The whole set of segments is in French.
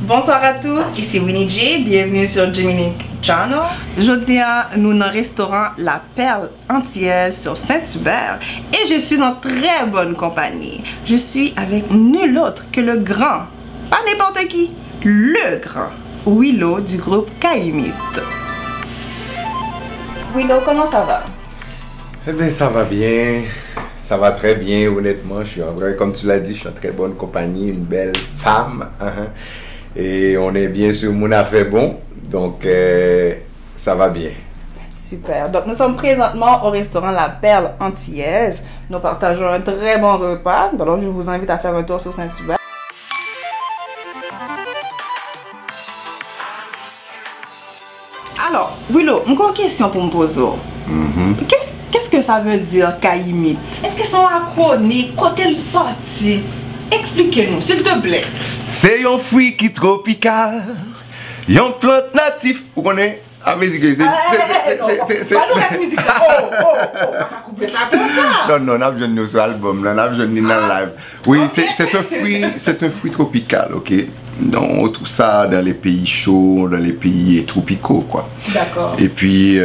Bonsoir à tous, ici Winnie J, bienvenue sur Gemini Channel. Aujourd'hui, nous dans le restaurant La Perle Antillaise sur Saint-Hubert et je suis en très bonne compagnie. Je suis avec nul autre que le grand, pas n'importe qui, le grand Willow du groupe Kaimit. Willow, comment ça va? Eh bien, ça va bien. Ça va très bien, honnêtement. Je suis en vrai, comme tu l'as dit, je suis en très bonne compagnie, une belle femme. Et on est bien sûr, mon affaire bon. Donc, ça va bien. Super. Donc, nous sommes présentement au restaurant La Perle Antillaise. Nous partageons un très bon repas. Donc, je vous invite à faire un tour sur Saint-Hubert. Alors, Willow, une question pour me poser. Qu'est-ce que ça veut dire Kaimit? Est-ce que c'est un acronyme? Côté le sorti? Expliquez-nous, s'il te plaît. C'est un fruit qui est tropical. Une plante native. Vous connaissez? Ah, musique, c'est. Pas nous reste musique. On va couper ça comme ça. Non, on a besoin de nous sur l'album, on a besoin de nous dans le live. Oui, c'est un fruit tropical, ok? Donc, on trouve ça dans les pays chauds, dans les pays tropicaux, quoi. D'accord. Et puis,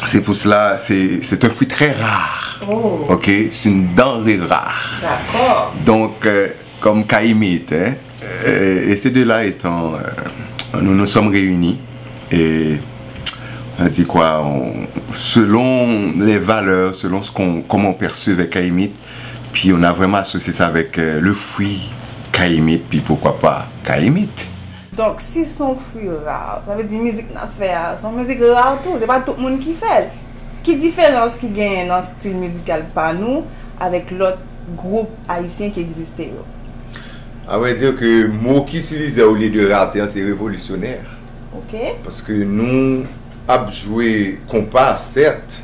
c'est pour cela, c'est un fruit très rare. Oh. Ok? C'est une denrée rare. D'accord. Donc, comme Kaimit, hein, et ces deux-là étant, nous nous sommes réunis et on dit quoi, selon les valeurs, selon comment on percevait Kaimit, puis on a vraiment associé ça avec le fruit Kaimit, puis pourquoi pas Kaimit. Donc, si son fruit rare, ça veut dire musique n'a fait, son musique rare tout, c'est pas tout le monde qui fait. Qui différence qui gagne dans le style musical par nous avec l'autre groupe haïtien qui existait? À vrai dire que le mot qui utilisait au lieu de rater, c'est révolutionnaire. Ok. Parce que nous avons joué compas, certes.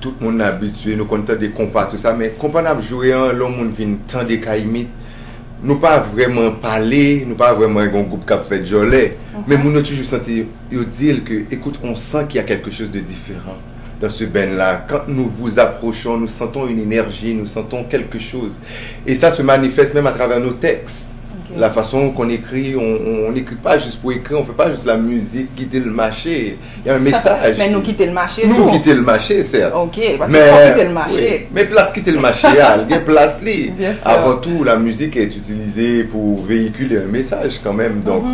Tout le monde est habitué, nous comptons des compas, tout ça, mais quand on a joué, l'homme vient tant de Kaimit. Nous pas vraiment parlé, nous pas vraiment un groupe qui a fait jolet, mais nous avons toujours senti dire que, écoute, on sent qu'il y a quelque chose de différent dans ce ben-là. Quand nous vous approchons, nous sentons une énergie, nous sentons quelque chose. Et ça se manifeste même à travers nos textes. Okay. La façon qu'on écrit, on n'écrit pas juste pour écrire, on ne fait pas juste la musique, quitter le marché. Il y a un message. Mais nous quitter le marché. Nous quitter le marché, certes. Ok, parce qu'il faut quitter le marché. Oui, mais place quitter le marché, il y a place li. Avant tout, la musique est utilisée pour véhiculer un message quand même. Donc,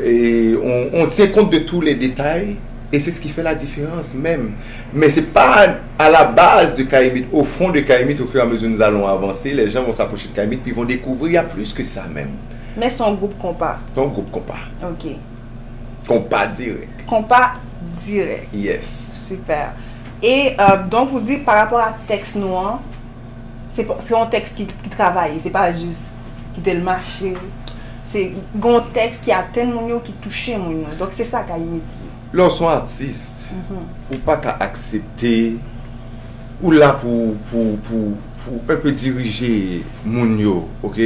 et on tient compte de tous les détails. Et c'est ce qui fait la différence même. Mais ce n'est pas à la base de Kaimit, au fond de Kaimit, au fur et à mesure que nous allons avancer, les gens vont s'approcher de Kaimit puis ils vont découvrir, il y a plus que ça même. Mais son groupe compas. Son groupe compas. Ok. Compas direct. Compas direct. Yes. Super. Et donc vous dites par rapport à texte noir, c'est un texte qui travaille, c'est pas juste quitter le marché. C'est un texte qui atteint mon yo, qui touche mon yo. Donc c'est ça Kaimit. Lorsqu'on est artiste, ou pas qu'à accepter, ou là pour un peu diriger mon yo, ok?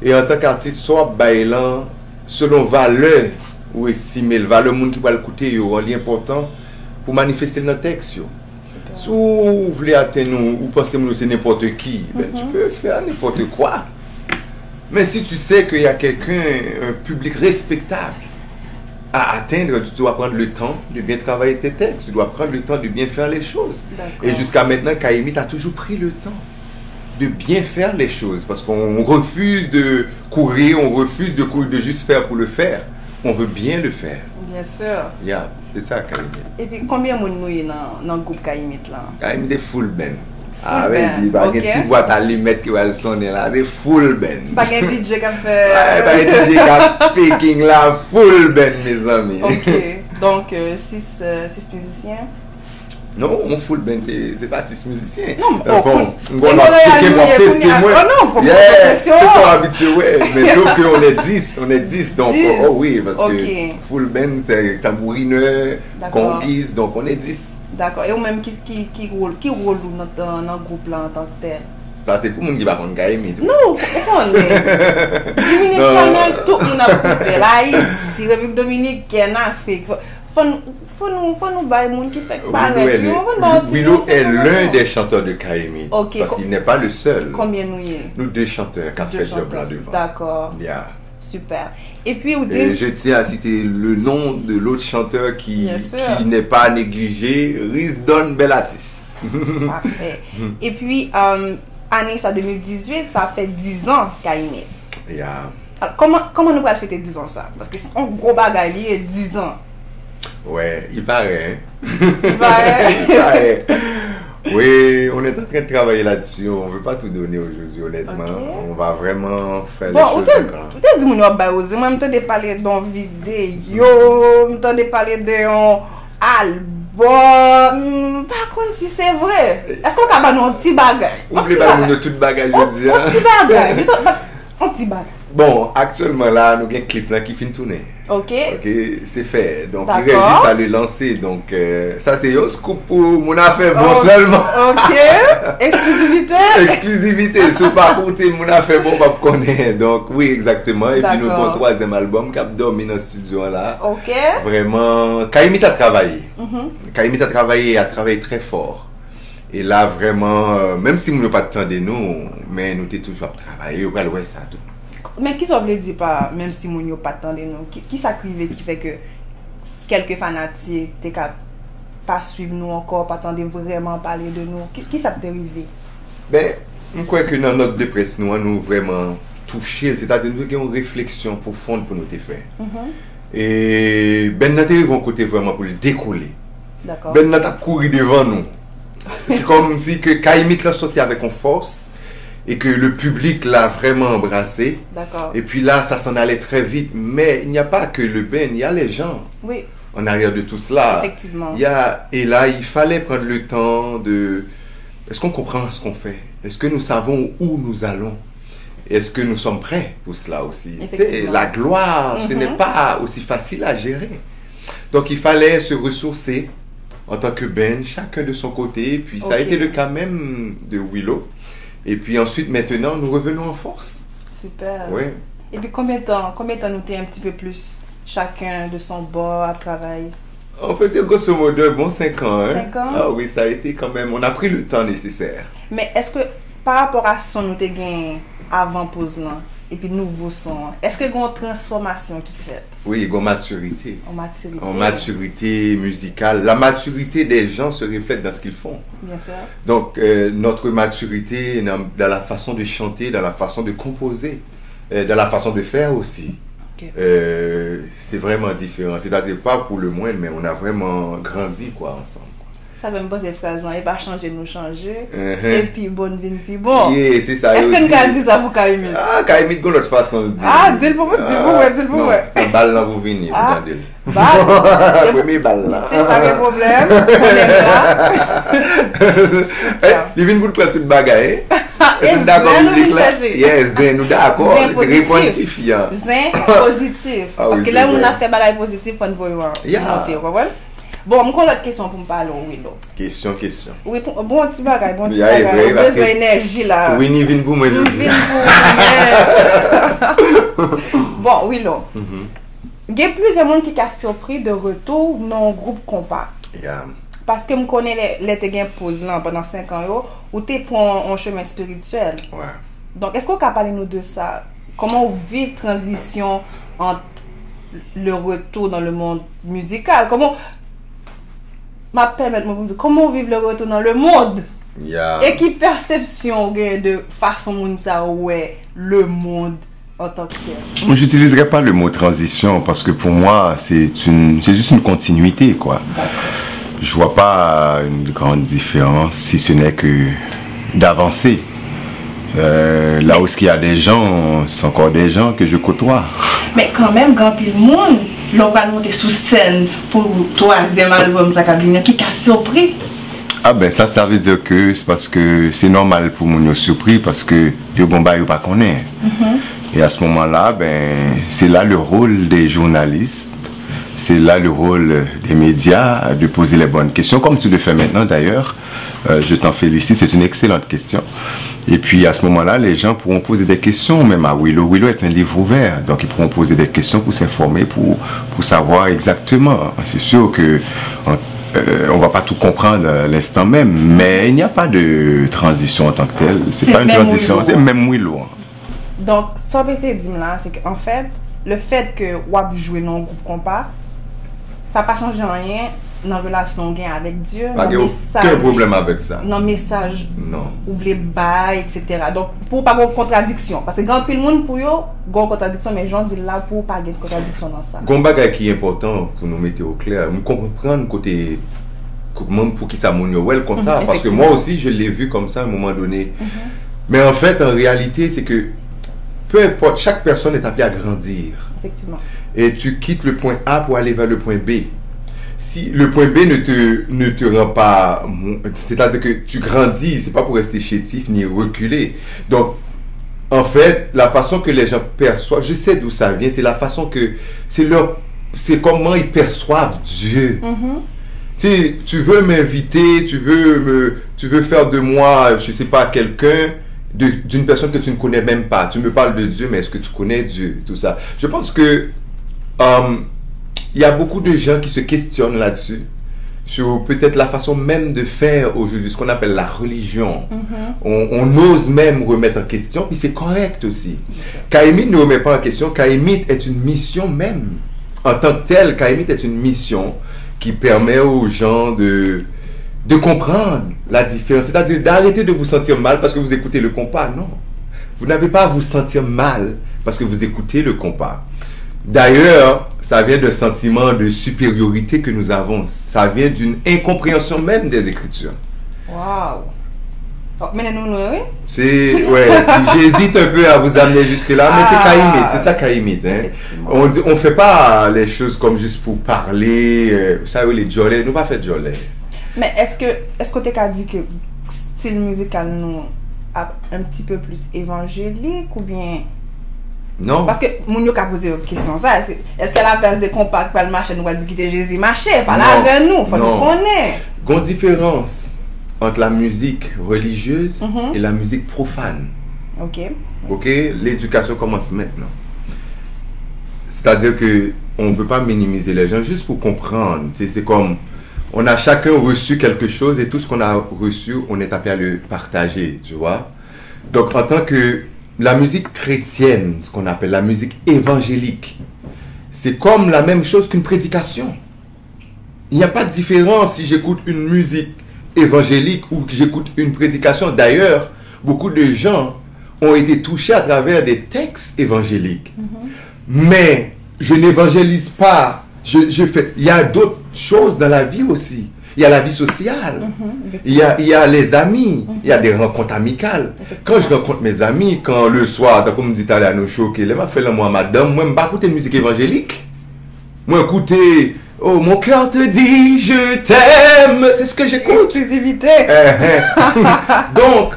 Et en tant qu'artiste, soit bailant, selon valeur, ou estimer le valeur monde qui va l'écouter, yo, un lien important pour manifester dans le texte, yo. Si vous voulez atteindre nous, ou pensez que c'est n'importe qui, ben, tu peux faire n'importe quoi. Mais si tu sais qu'il y a quelqu'un, un public respectable, à atteindre, tu dois prendre le temps de bien travailler tes textes, tu dois prendre le temps de bien faire les choses. Et jusqu'à maintenant, Kaimit a toujours pris le temps de bien faire les choses, parce qu'on refuse de courir, on refuse de juste faire pour le faire, on veut bien le faire. Bien sûr. Yeah, c'est ça Kaimit. Et puis combien de monde nous dans le groupe Kaimit là? Kaimit est full ben. Ah vas-y, pas une petite boîte à allumettes qui va le sonner là, c'est full ben. Pas un DJ qui a fait... Pas un DJ qui a faking là, full ben mes amis. Ok, donc 6 musiciens? Non, on full ben, c'est pas 6 musiciens. Non, bon, on va tester moi. Oh non, ils sont habitués, ouais. Mais sauf qu'on est 10, donc, oh oui, parce que full ben, c'est tambourineur, conquise, donc on est 10. D'accord. Et ou même qui rôle dans le groupe là en tant que tel? Ça c'est pour les gens qui ne connaissent pas Kaimit. Non, pourquoi on est Dominique Channel, tout le monde a coupé. Là, ici, République Dominique, qui est en Afrique. Faut nous bailler les gens qui fait pareil. Willow est l'un des chanteurs de Kaimit. Okay. Parce qu'il n'est pas le seul. Combien nous y est? Nous 2 chanteurs qui ont fait le job là devant. D'accord. Yeah. Super. Et puis, vous Et dites... je tiens à citer le nom de l'autre chanteur qui Bien sûr. n'est pas négligé, Rizdon Bellatis. Parfait. Et puis, année ça 2018, ça fait 10 ans qu'elle imite. Yeah. Alors, comment nous allons fêter 10 ans ça? Parce que c'est un gros bagage, 10 ans. Ouais, il paraît. Hein? Il paraît. Il paraît. Oui, on est en train de travailler là-dessus. On ne veut pas tout donner aujourd'hui, honnêtement. Ok. On va vraiment faire Bon, les choses en grand. peut-être dit mon ba osé. Moi, je parler d'un vidéo, je parler d'un album. Par contre, si c'est vrai, est-ce qu'on a un petit bagage? Oubliez pas de tout bagage, je dis. Un petit bagage. Un petit bagage. Bon, actuellement là, nous avons un clip là qui finit de tourner. Ok. Ok, c'est fait. Donc, il D'accord. reste juste à le lancer. Donc, ça, c'est un scoop pour mon affaire bon seulement. Ok. Exclusivité. Exclusivité. Si pas côté mon affaire bon, pas connaître. Donc, oui, exactement. Et puis, nous avons un troisième album qui a dormi dans le studio là. Ok. Vraiment, Kaimit a travaillé. Kaimit a travaillé très fort. Et là, vraiment, même si nous n'avons pas de temps de nous, mais nous avons toujours travaillé. On va ça tout. Mais qui ça veut dire pas, même si nous n'avons pas de temps de nous, qui s'acrive qui fait que quelques fanatiques ne pas suivre nous encore, pas attendre vraiment parler de nous? Qui ça peut arriver? Ben, je crois que dans notre de presse, nous avons vraiment touché, c'est-à-dire nous avons une réflexion profonde pour nous faire. Et ben, nous avons côté vraiment pour le décoller. D'accord. Ben, nous avons couru devant nous. C'est comme si que Kaimit l'a sorti avec une force et que le public l'a vraiment embrassé. D'accord. Et puis là, ça s'en allait très vite. Mais il n'y a pas que le Ben, il y a les gens. Oui. En arrière de tout cela. Effectivement. Et là, il fallait prendre le temps de... Est-ce qu'on comprend ce qu'on fait? Est-ce que nous savons où nous allons? Est-ce que nous sommes prêts pour cela aussi? La gloire, ce n'est pas aussi facile à gérer. Donc, il fallait se ressourcer en tant que Ben, chacun de son côté. Puis, ça a été le cas même de Willow. Et puis ensuite, maintenant, nous revenons en force. Super. Oui. Et puis, combien de temps nous t'es un petit peu plus chacun de son bord à travailler? On peut dire grosso modo, bon 5 ans. Hein? 5 ans? Ah oui, ça a été quand même, on a pris le temps nécessaire. Mais est-ce que, par rapport à son nous t'es gagné avant pause là, et puis nouveau son, est-ce que il y a une transformation qui fait? Oui, il y a une maturité. En maturité. En maturité musicale. La maturité des gens se reflète dans ce qu'ils font. Bien sûr. Donc, notre maturité dans la façon de chanter, dans la façon de composer, dans la façon de faire aussi. Okay. C'est vraiment différent. C'est-à-dire pas pour le moins, mais on a vraiment grandi quoi ensemble. Ça veut me poser cette phrase, il va changer, nous changer. C'est plus bon, vin plus bon. Yeah, c'est ça. Est-ce que nous avons dit ça pour Kaimit? Ah, Kaimit, de l'autre façon de dire. Ah, dis-le pour moi, dis-le pour moi. Un balle là, vous venez, vous Ah, regardez. balle. Premier balle là. C'est pas de problème. On est là. Il vient vous prendre toute bagaille. Et D'accord, zen, public nous là. chercher. Yes, zen, nous d'accord. Zen positif. Réponsifiant. Zen positif. Ah Parce oui, que là, c'est on vrai. a fait bagaille positif pour nous voir. Yeah. Bon, je vais l'autre question pour me parler, Willow. Question. Oui, bon petit bagaille, bon petit Yeah, bagaille. vrai, On parce a besoin que- d'énergie là. Winnie vient pour moi. Bon, Willow. Il y a plusieurs gens qui sont surpris de retour dans le groupe compas. Yeah. Parce que je connais les te pause là pendant 5 ans yo, où tu prends un chemin spirituel. Ouais. Donc, est-ce qu'on peut parler nous de ça? Comment vivre transition entre le retour dans le monde musical? Comment vivre le retour dans le monde? Yeah. Et qui perception de façon dont ça ouais le monde en tant que tel? Je n'utiliserai pas le mot transition parce que pour moi, c'est juste une continuité, quoi. Je vois pas une grande différence, si ce n'est que d'avancer. Là où il y a des gens, c'est encore des gens que je côtoie. Mais quand même, quand le monde, l'on va monter sous scène pour le troisième album, ça qui a surpris. Ah ben ça veut dire que c'est parce que c'est normal pour moi surpris parce que le bon bail pas connaît. Et à ce moment-là, ben c'est là le rôle des journalistes, c'est là le rôle des médias de poser les bonnes questions, comme tu le fais maintenant d'ailleurs. Je t'en félicite, c'est une excellente question. Et puis à ce moment-là, les gens pourront poser des questions, même à Willow. Willow est un livre ouvert, donc ils pourront poser des questions pour s'informer, pour savoir exactement. C'est sûr que on va pas tout comprendre à l'instant même, mais il n'y a pas de transition en tant que telle. C'est pas une même transition, Willow. c'est même Willow. Donc, ça que essayer de dire là, c'est qu'en fait, le fait que WAP joue dans un groupe compas, ça n'a pas changé rien dans la relation gain avec Dieu. Pas aucun problème avec ça. Dans le message, non. Ou les bails, etc. Donc, pour pas avoir contradiction. Parce que grand pile monde pour eux, il y a contradiction, mais les gens disent là pour pas avoir de contradiction dans ça. Un bagage qui est important pour nous mettre au clair, nous comprendre côté pour qui ça m'a comme ça, parce que moi aussi je l'ai vu comme ça à un moment donné. Mais en fait, en réalité, c'est que peu importe, chaque personne est appelée à grandir. Effectivement. Et tu quittes le point A pour aller vers le point B. Si le point B ne te rend pas, c'est-à-dire que tu grandis, c'est pas pour rester chétif ni reculer. Donc, en fait, la façon que les gens perçoivent, je sais d'où ça vient, c'est la façon que, c'est comment ils perçoivent Dieu. Tu veux m'inviter, tu veux faire de moi, je sais pas, quelqu'un, d'une personne que tu ne connais même pas. Tu me parles de Dieu, mais est-ce que tu connais Dieu? Tout ça. Je pense que il y a beaucoup de gens qui se questionnent là-dessus, sur peut-être la façon même de faire aujourd'hui, ce qu'on appelle la religion. On ose même remettre en question, puis c'est correct aussi. Kahimite ne remet pas en question. Kahimite est une mission même. En tant que tel, Kahimite est une mission qui permet aux gens de comprendre la différence. C'est-à-dire d'arrêter de vous sentir mal parce que vous écoutez le compas. Non. Vous n'avez pas à vous sentir mal parce que vous écoutez le compas. D'ailleurs, ça vient d'un sentiment de supériorité que nous avons. Ça vient d'une incompréhension même des Écritures. Waouh! Oh, mais nous, oui? J'hésite un peu à vous amener jusque-là, mais c'est Kahimite, c'est ça Kahimite. Hein? On ne fait pas les choses comme juste pour parler. Ça, les jolets, nous pas fait jolets. Mais est-ce que tu as dit que style musical nous a un petit peu plus évangélique ou bien... Non. Parce que Mounio a posé une question ça. Est-ce qu'elle a place de compact par le marché nous a dit quitter Jésus marché pas là avec nous, faut nous connaître. Il y a une différence entre la musique religieuse et la musique profane. OK, l'éducation commence maintenant. C'est-à-dire que on ne veut pas minimiser les gens juste pour comprendre. C'est comme on a chacun reçu quelque chose et tout ce qu'on a reçu, on est appelé à le partager, tu vois. Donc en tant que la musique chrétienne, ce qu'on appelle la musique évangélique, c'est comme la même chose qu'une prédication. Il n'y a pas de différence si j'écoute une musique évangélique ou que j'écoute une prédication. D'ailleurs, beaucoup de gens ont été touchés à travers des textes évangéliques. Mais je n'évangélise pas. Il y a d'autres choses dans la vie aussi. Il y a la vie sociale, il y a les amis, il y a des rencontres amicales. Quand je rencontre mes amis, quand le soir, comme dit à nous choquer, je fais moi madame, moi je ne vais pas écouter musique évangélique. Moi écouter, oh mon cœur te dit je t'aime, c'est ce que j'écoute. Exclusivité. Donc,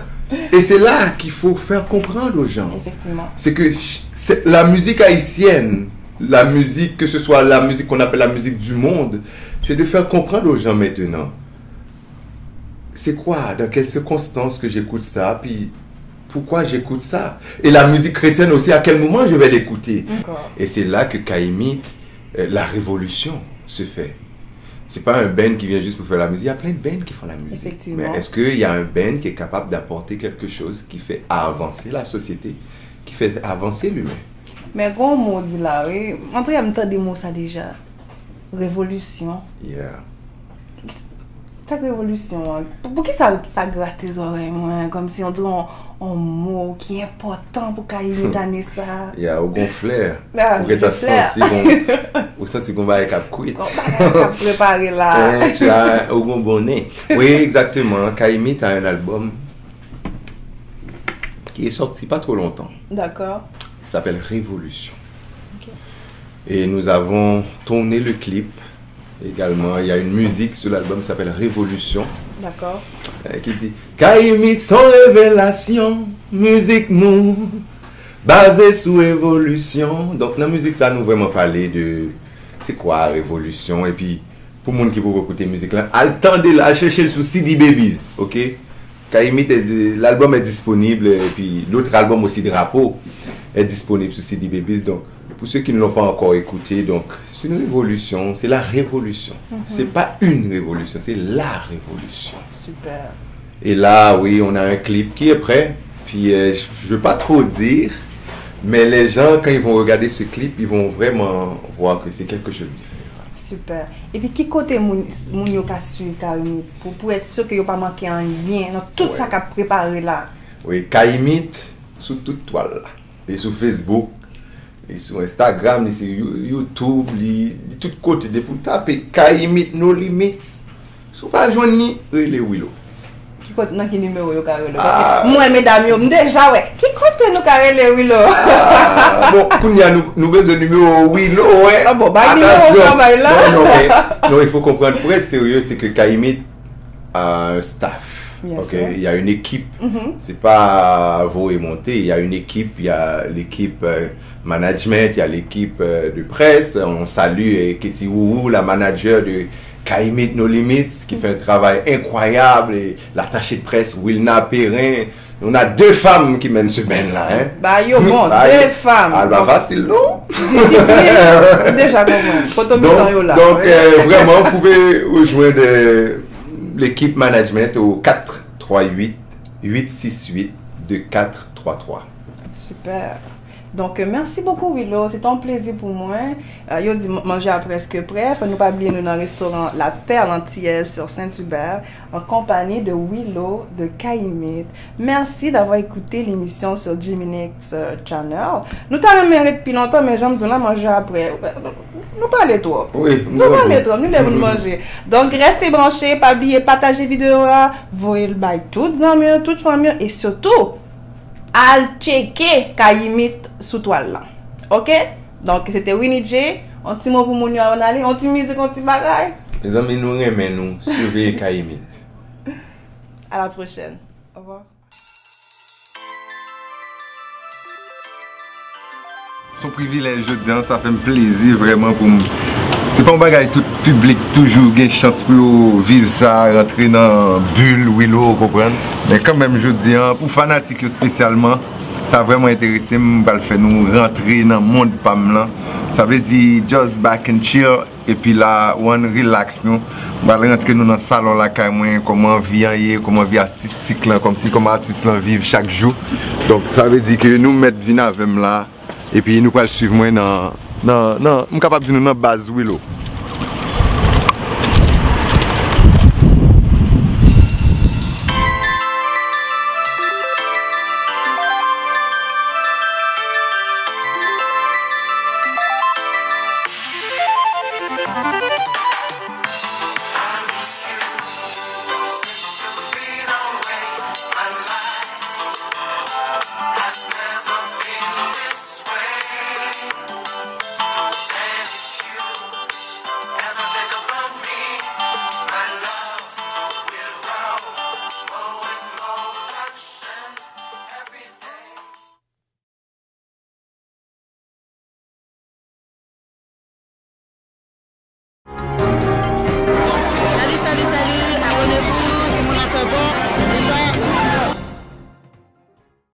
et c'est là qu'il faut faire comprendre aux gens. Effectivement. C'est que la musique haïtienne, la musique, que ce soit la musique qu'on appelle la musique du monde, c'est de faire comprendre aux gens maintenant. C'est quoi, dans quelles circonstances que j'écoute ça, puis pourquoi j'écoute ça. Et la musique chrétienne aussi, à quel moment je vais l'écouter. Et c'est là que Kahimite, la révolution se fait. C'est pas un band qui vient juste pour faire la musique. Il y a plein de bands qui font la musique. Mais est-ce qu'il y a un band qui est capable d'apporter quelque chose qui fait avancer la société, qui fait avancer l'humain? Mais quand on dit là, oui, en tout cas, il y a des mots ça déjà. Révolution. Yeah. Ta révolution, pour qui ça gratte tes oreilles, moi, comme si on dit un mot qui est important pour Kahimite année ça. Il y a au gonflaire. Pour que tu senti qu'on va avec un couille. On va préparer là. Tu as au bon bonnet. Oui, exactement. Kahimite a un album qui est sorti pas trop longtemps. D'accord. Il s'appelle Révolution. Et nous avons tourné le clip également. Il y a une musique sur l'album qui s'appelle Révolution. D'accord. Qui dit Kahimite sans révélation, musique nous, basée sur évolution. Donc la musique, ça nous vraiment parler de c'est quoi révolution. Et puis pour les gens qui peuvent écouter musique là, attendez à chercher sur CD Babies. Ok? Kahimite, l'album est disponible. Et puis l'autre album aussi, Drapeau, est disponible sur CD Babies. Donc pour ceux qui ne l'ont pas encore écouté, donc c'est une révolution, c'est la révolution. C'est pas une révolution, c'est la révolution. Super. Et là, oui, on a un clip qui est prêt. Puis je veux pas trop dire, Mais les gens, quand ils vont regarder ce clip, ils vont vraiment voir que c'est quelque chose de différent. Super. Et puis, qui côté moun yo ka suivre Kaimit pour être sûr que yo pas manqué un lien dans tout ça qu'a préparé là? Oui, Kaimit sur toute toile là. Et sur Facebook, et sur Instagram, et sur YouTube, de tous côtés. Pour taper Kaimit No Limits, si vous pas joindre ni les Willow. Qui côté dans qui numéro yo ka rele? Parce que moi mesdames yo déjà ouais. Qui côté nous ka rele Willow? Bon, kounya nous besoin de numéro Willow ouais. Ah bon, bah numéro là. Non, il faut comprendre pour être sérieux, c'est que Kaimit a un staff. Bien ok, sûr. il y a une équipe. C'est pas vous et monter. Il y a une équipe. Il y a l'équipe management. Il y a l'équipe de presse. On salue Keti Wourou, la manager de Kaimit No Limits, qui fait un travail incroyable. Et l'attaché de presse Wilna Perrin. On a 2 femmes qui mènent ce bain-là. Hein? Bah, yo, bon, 2 femmes. Ah, bah, facile, non? Discipline, déjà, donc, vraiment, vous pouvez rejoindre l'équipe management au 438-868-2433. Super. Donc, merci beaucoup, Willow. C'est un plaisir pour moi. Yo dit manger à presque prêt. Faut nous pas oublier, nous dans le restaurant La Perle Antillaise sur Saint-Hubert en compagnie de Willow de Kaimit. Merci d'avoir écouté l'émission sur Jiminix Channel. Nous t'avons mérité depuis longtemps, mais j'aime dire là manger après. Nous parlons trop. Oui, nous parlons trop. Nous devons manger. Donc, restez branchés. Pas oublier partager vidéo. Voyez le bail toutes amis, toutes familles et surtout al checker Kaimit sous toile là. OK? Donc c'était Winnie J. Un petit mot pour mon yo on aller, un petit musique, un petit bagage. Les amis nous remet nous surveiller Kaimit. À la prochaine. Au revoir. Son privilège, je dis, ça fait un plaisir vraiment pour moi. C'est pas un bagage tout public, toujours une chance pour vivre ça, rentrer dans bulle, Willow, vous comprenez? Mais quand même, je dis, pour fanatiques spécialement, ça a vraiment intéressé, je vais faire nous rentrer dans le monde PAM là. Ça veut dire just back and chill, et puis là, on relax nous. On va rentrer dans le salon là, comment vivre, comment vivre artistique là, comme si comme artiste là vivre chaque jour. Donc ça veut dire que nous mettons vina avec là, et puis nous allons suivre moi dans, je suis capable de dire dans base Willow.